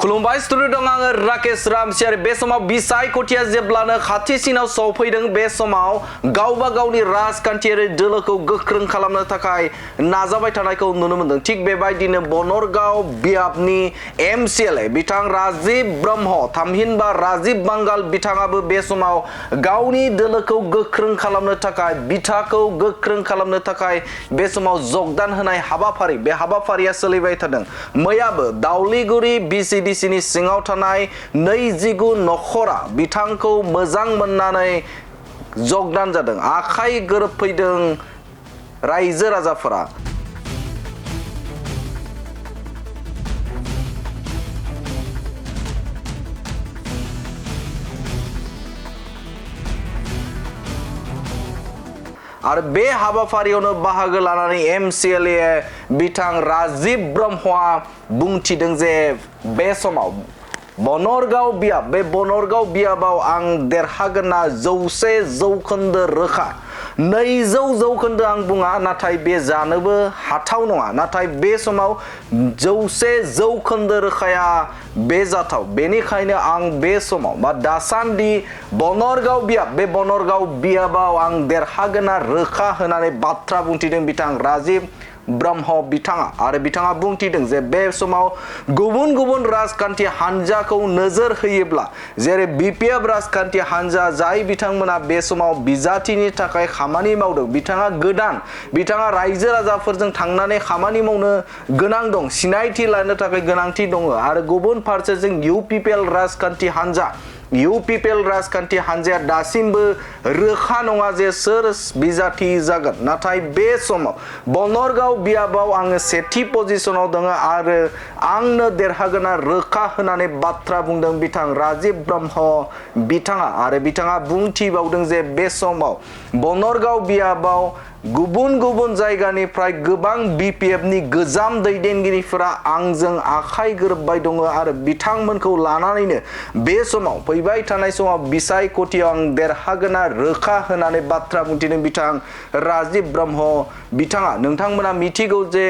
खुलुमबाय स्टुडिअ दं आङो राकेश रामसियारि बे समाव बिसाय कथिया जेब्लानो खाथिसिनाव सौफैदों बे समाव गावबा गावनि राजखान्थियारि दोलोखौ गोख्रों खालामनो थाखाय नाजाबाय थानायखौ नुनो मोनदों थिग बेबायदिनो बनरगाव बियाबनि एमसिएलए बिथां राजीव ब्रह्म थामहिनबा राजीव बांगाल बिथाङाबो बे समाव गावनि दोलोखौ गोख्रों खालामनो थाखाय बिथाखौ गोख्रों खालामनो थाखाय बे समाव जगदान होनाय हाबाफारि बे हाबाफारिया सोलिबाय थादों मैयाबो दाउलिगुरि बिसिडिसिनि सिङाव थानाय 29 नखरा बिथांखौ मोजां मोननानै जगदान जादों आखाइ गोरोबफैदों रायजो राजाफोरा आरो बे हाबाफारियावनो बाहागो लानानै एमसिएलए बिथां राजीव ब्रह्मआ बुंथिदों जे बे समाव बनरगाव बियाब बे बनरगाव बियाबाव आं देरहागोनना 100% रोखा 200% आं बुङा नाथाय बे जानोबो हाथाव नङा नाथाय बे समाव 100% रोखाया बे जाथाव बेनिखायनो आं बे समाव बा दासान्दि बनरगाव बियाब बे बनरगाव बियाबाव आं देरहागोनना रोखा होनानै बाथ्रा बुंथिदों बिथां राजीव ब्रह्म बिथाङा आरो बिथाङा बुंथिदों जे बे समाव गुबुन गुबुन राजखान्थि हान्जाखौ नोजोर होयोब्ला जेरै बिपिएफ राजखान्थि हान्जा जाय बिथांमोना बे समाव बिजाथिनि थाखाय खामानि मावदों बिथाङा गोदान बिथाङा रायजो राजाफोरजों थांनानै खामानि मावनो गोनां दं सिनायथि लानो थाखाय गोनांथि दङ आरो गुबुन फारसेजों इउपिपिएल राजखान्थि हान्जा इउपिपिएल राजखान्थि हान्जाया दासिमबो रोखा नङा जे सोर बिजाथि जागोन नाथाय बे समाव बनरगाव बियाबाव आङो सेथि पजिशनाव दङ आरो आंनो देरहागोनना रोखा होनानै बाथ्रा बुंदों बिथां राजीव ब्रह्म बिथाङा आरो बिथाङा बुंथिबावदों जे बे समाव बनरगाव बियाबाव गुबुन गुबुन जायगानिफ्राय गोबां बिपिएफनि गोजाम दैदेनगिरिफोरा आंजों आखाइ गोरोबबाय दङ आरो बिथांमोनखौ लानानैनो बे समाव फैबाय थानाय समाव बिसाय कथियाव आं देरहागोनना रोखा होनानै बाथ्रा बुंथिदों बिथां राजीव ब्रह्म बिथाङा नोंथांमोना मिथिगौ जे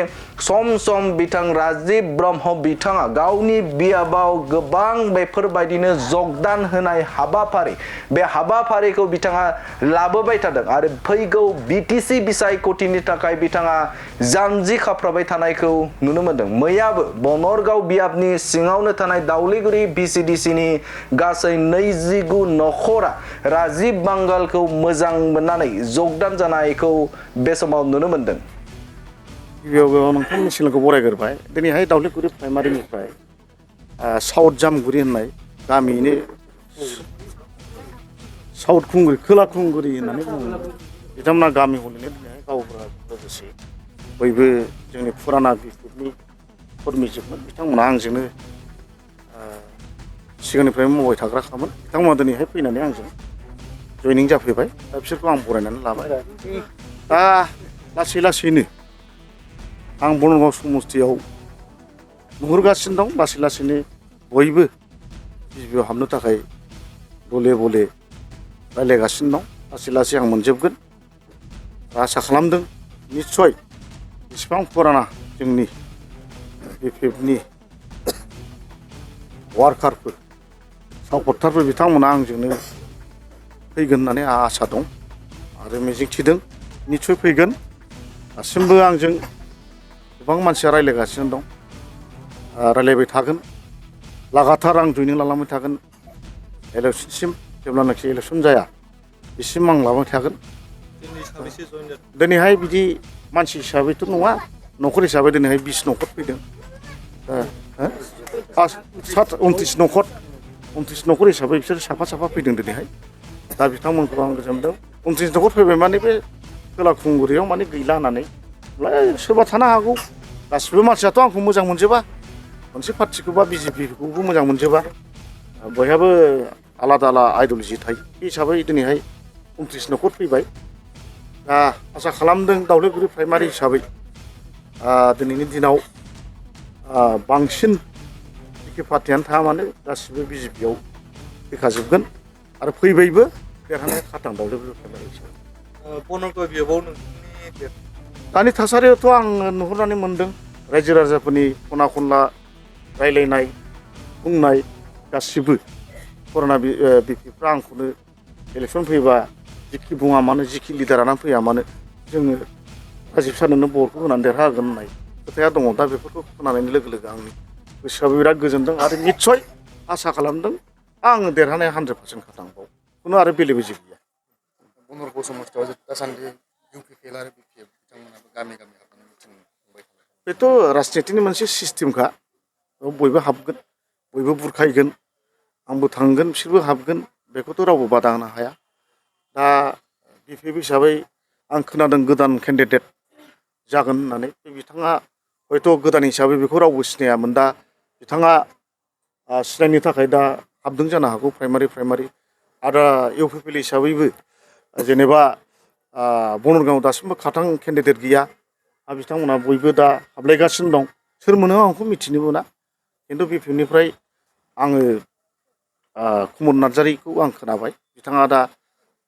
सम सम बिथां राजीव ब्रह्म बिथाङा गावनि बियाबाव गोबां बेफोरबायदिनो जगदान होनाय हाबाफारि बे हाबाफारिखौ बिथाङा लाबोबाय थादों आरो फैगौ बिटिसि बिसाय कथिनि थाखाय बिथाङा जानजि खाफ्राबाय थानायखौ नुनो मोनदों मैयाबो बनरगाव बियाबनि सिङावनो थानाय दाउलिगुरि बिसिडिसिनि गासै 29 नखरा राजीव बांगालखौ मोजां मोननानै जगदान जानायखौ बे समाव नुनो मोनदों गिबियाव नोंथांनि सिगांखौ बरायग्रोबाय दिनैहाय दाउलिगुरि प्राइमारिनिफ्राय साउथ जामगुरि होननाय गामिनि साउथ खुंगुरि खोला खुंगुरि होननानै बुङो बिथांमोना गामि हलैनो दिनैहाय गावबुरा लोगोसे बयबो जोंनि फुराना बिपिएफनि कर्मिजोबमोन बिथांमोना आंजोंनो सिगांनिफ्राय मावबाय थाग्राखामोन बिथांमोना दिनैहाय फैनानै आंजों जयनिं जाफैबाय दा बिसोरखौ आं बरायनानै लाबाय दा लासै लासैनो आं बनरगाव समस्थियाव नुहुरगासिनो दं लासै लासैनो बयबो बिपिएफआव हाबनो थाखाय गले गले रायज्लायगासिनो दं लासै लासै आं मोनजोबगोन आसा खालामदों निस्सय बेसेबां फुराना जोंनि बिपिएफनि वार्कारफोर सापर्टारफोर बिथांमोना आंजोंनो फैगोन होननानै आंहा आसा दं आरो मिजिं थिदों निस्सय फैगोन दासिमबो आंजों गोबां मानसिया रायज्लायगासिनो दं रायज्लायबाय थागोन लागातार आं जयनिं लालांबाय थागोन इलेक्सनसिम जेब्लानाखि इलेक्सन जाया बिसिम आं लाबाय थागोन दिनैहाय बिदि मानसि हिसाबैथ' नङा न'खर हिसाबै दिनैहाय 20 नखर फैदों 29 नखर हिसाबै बिसोर साफा साफा फैदों दिनैहाय दा बिथांमोनखौ आं गोजोनदों 29 नखर फैबाय माने बे खोला खुंगुरियाव माने गैला होननानै सोरबा थानो हागौ गासिबो मानसियाथ' आंखौ मोजां मोनजोबा मोनसे पार्टिखौ बा बिजेपिखौबो मोजां मोनजोबा बयहाबो आलादा आलादा आइडिय'लजि थायो बे हिसाबै दिनैहाय 29 नखर फैबाय दा आसा खालामदों दाउलिगुरि प्राइमारि हिसाबै दिनैनि दिनाव बांसिन जिखि पार्टियानो थाया मानो गासिबो बिजेपियाव फैखाजोबगोन आरो फैबायबो देरहानाया खाथां दाउलिगुरि प्राइमारि हिसाबै बनरगाव बियाबाव नोंथांनि दानि थासारियावथ' आं नुहुरनानै मोनदों रायजो राजाफोरनि खना खनला रायलायनाय बुंनाय गासिबो पुराना बिपिफ्रा आंखौनो इलेक्सन फैबा जिखि बुङा मानो जिखि लिडारानो फैया मानो जोङो राजिब सारनोनो भटखौ होनानै देरहागोन होननाय खोथाया दङ दा बेफोरखौ खोनानायनि लोगो लोगो आंनि गोसोआबो बिराद गोजोनदों आरो निस्सय आसा खालामदों आङो देरहानाया 100% खाथांबाव खुनु आरो बेले बेजे गैया बनरग समस्थियाव दासान्दि इउपिपिएल आरो बिपिएफ बिथांमोनाबो गामि गामि हाबनानै मिथिं खुंबाय थानाय बेथ' राजनितिनि मोनसे सिस्टेमखा बयबो हाबगोन बयबो बुरखायगोन आंबो थांगोन बिसोरबो हाबगोन बेखौथ' रावबो बादा होनो हाया दा बिपिएफ हिसाबै आं खोनादों गोदान केन्डिडेट जागोन होननानै बिथाङा हयथ' गोदान हिसाबै बेखौ रावबो सिनायामोन दा बिथाङा सिनायनो थाखाय दा हाबदों जानो हागौ प्राइमारि आरो इउपिपिएल हिसाबैबो जेनेबा बनरगांआव दासिमबो खाथां केन्डिडेट गैया बिथांमोना बयबो दा हाबलायगासिनो दं सोर मोनो आंखौ मिथिनो मोना खिन्थु बिपिएफनिफ्राय आङो कुमल नार्जारिखौ आं खोनाबाय बिथाङा दा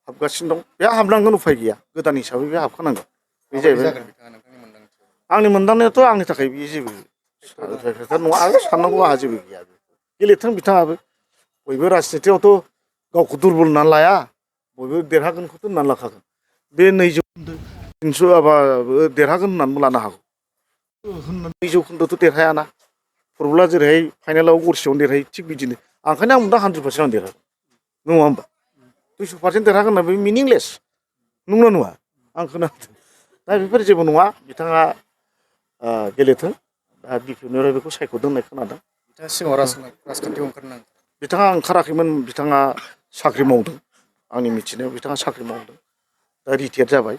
हाबगासिनो दं बे हाबनांगोन उफाय गैया गोदान हिसाबै बे हाबखानांगोन बे जाहैबाय आंनि मोनदांनायाथ' आंनि थाखाय बेयो जेबो खोथा नङा आरो साननांगौ आंहा जेबो गैया गेलेथों बिथाङाबो बयबो राजनितियावथ' गावखौ दुरबल होननानै लाया बयबो देरहागोनखौथ' होननानै लाखागोन बे 2 जौखोन्दो 300 देरहागोन होननानैबो लानो हागौ 2 जौखोन्दोथ' देरहायाना फुटबला जेरैहाय फाइनालाव गरसेयावनो देरहायो थिग बिदिनो ओंखायनो आं दा 100% आं देरहागोन नङा होमबा 200% देरहागोन होनना बे मिनिंलेस नंगौना नङा आं खोनादों दा बेफोर जेबो नङा बिथाङा गेलेथों दा बिपिएफनिफ्राय बेखौ सायख'दों होननाय खोनादों बिथाङा सिगाङाव राजखान्थियाव ओंखारनांगौ बिथाङा ओंखाराखैमोन बिथाङा साख्रि मावदों आंनि मिथिनायाव बिथाङा साख्रि मावदों दा रिटायार्ड जाबाय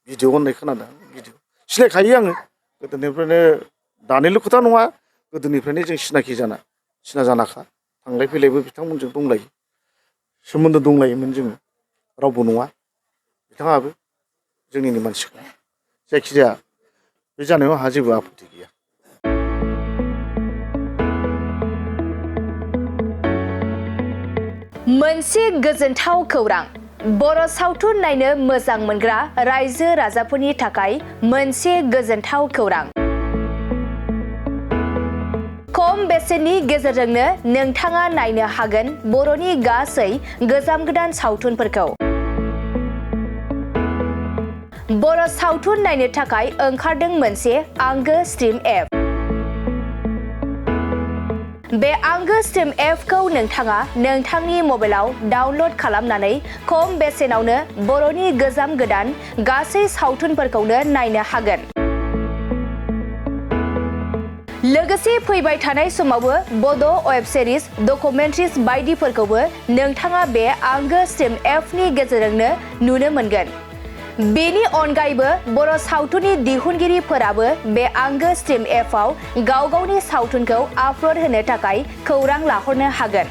भिडिअ होननाय खोनादों भिडिअ सिनायखायो आङो गोदोनिफ्रायनो दानिल' खोथा नङा गोदोनिफ्रायनो जों सिना जानाखा थांलाय फैलायबो बिथांमोनजों दंलायो सोमोन्दो दंलायोमोन जोङो रावबो नङा बिथाङाबो जोंनिनो मानसिखा जायखिजाया बे जानायाव आंहा जेबो आपत्ति गैया मोनसे गोजोनथाव खौरां बर' सावथुन नायनो मोजां मोनग्रा रायजो राजाफोरनि थाखाय मोनसे गोजोनथाव खौरां खम बेसेननि गेजेरजोंनो नोंथाङा नायनो हागोन बर'नि गासै गोजाम गोदान सावथुनफोरखौ बर' सावथुन नायनो थाखाय ओंखारदों मोनसे आंगो स्ट्रिम एप बे आंगो स्ट्रिम एपखौ नोंथाङा नोंथांनि मबाइलाव डाउनल'ड खालामनानै खम बेसेनावनो बर'नि गोजाम गोदान गासै सावथुनफोरखौनो नायनो हागोन लोगोसे फैबाय थानाय समावबो बड' वेब सिरिज डकुमेन्ट्रिज बायदिफोरखौबो नोंथाङा बे आंगो स्ट्रिम एपनि गेजेरजोंनो नुनो मोनगोन बेनि अनगायैबो बर' सावथुननि दिहुनगिरिफोराबो बे आंगो स्ट्रिम एपआव गाव गावनि सावथुनखौ आपल'ड होनो थाखाय खौरां लाहरनो हागोन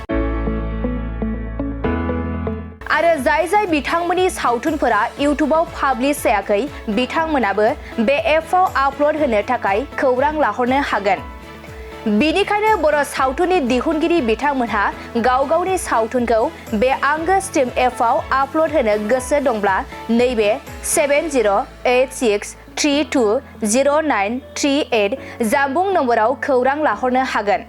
आरो जाय बिथांमोननि सावथुनफोरा इउट्युबाव पाब्लिश जायाखै बिथांमोनाबो बे एपआव आपल'ड होनो थाखाय खौरां लाहरनो हागोन बिनिखायनो बर' सावथुननि दिहुनगिरि बिथांमोनहा गाव गावनि सावथुनखौ बे आंगो स्ट्रिम एपआव आपल'ड होनो गोसो दंब्ला नैबे 7086320938 जानबुं नम्बराव खौरां लाहरनो हागोन